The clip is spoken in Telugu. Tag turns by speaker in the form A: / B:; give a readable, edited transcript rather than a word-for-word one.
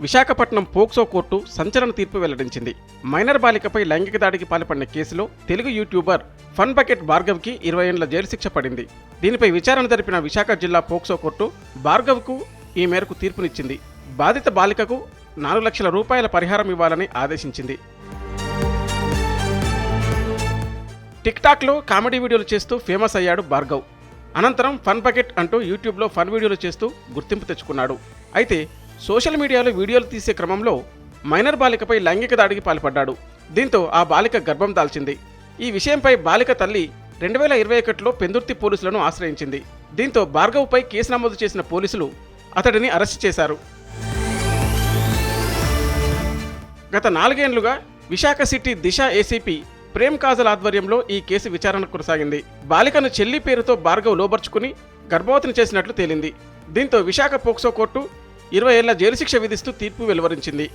A: విశాఖపట్నం పోక్సో కోర్టు సంచలన తీర్పు వెల్లడించింది. మైనర్ బాలికపై లైంగిక దాడికి పాల్పడిన కేసులో తెలుగు యూట్యూబర్ ఫన్ బకెట్ భార్గవ్కి 20 ఏళ్ల జైలు శిక్ష పడింది. దీనిపై విచారణ జరిపిన విశాఖ జిల్లా పోక్సో కోర్టు భార్గవ్కు ఈ మేరకు తీర్పునిచ్చింది. బాధిత బాలికకు 4 లక్షల రూపాయల పరిహారం ఇవ్వాలని ఆదేశించింది. టిక్టాక్లో కామెడీ వీడియోలు చేస్తూ ఫేమస్ అయ్యాడు భార్గవ్. అనంతరం ఫన్ బకెట్ అంటూ యూట్యూబ్లో ఫన్ వీడియోలు చేస్తూ గుర్తింపు తెచ్చుకున్నాడు. అయితే సోషల్ మీడియాలో వీడియోలు తీసే క్రమంలో మైనర్ బాలికపై లైంగిక దాడికి పాల్పడ్డాడు. దీంతో ఆ బాలిక గర్భం దాల్చింది. ఈ విషయంపై బాలిక తల్లి 2021లో పెందుర్తి పోలీసులను ఆశ్రయించింది. దీంతో భార్గవ్పై కేసు నమోదు చేసిన పోలీసులు అతడిని అరెస్ట్ చేశారు. గత 4 ఏళ్లుగా విశాఖ సిటీ దిశ ఏసీపీ ప్రేమ్ కాజల్ ఆధ్వర్యంలో ఈ కేసు విచారణ కొనసాగింది. బాలికను చెల్లి పేరుతో భార్గవ్ లోబర్చుకుని గర్భవతిని చేసినట్లు తేలింది. దీంతో విశాఖ పోక్సో కోర్టు 20 ఏళ్ల జైలు శిక్ష విధిస్తూ తీర్పు వెలువరించింది.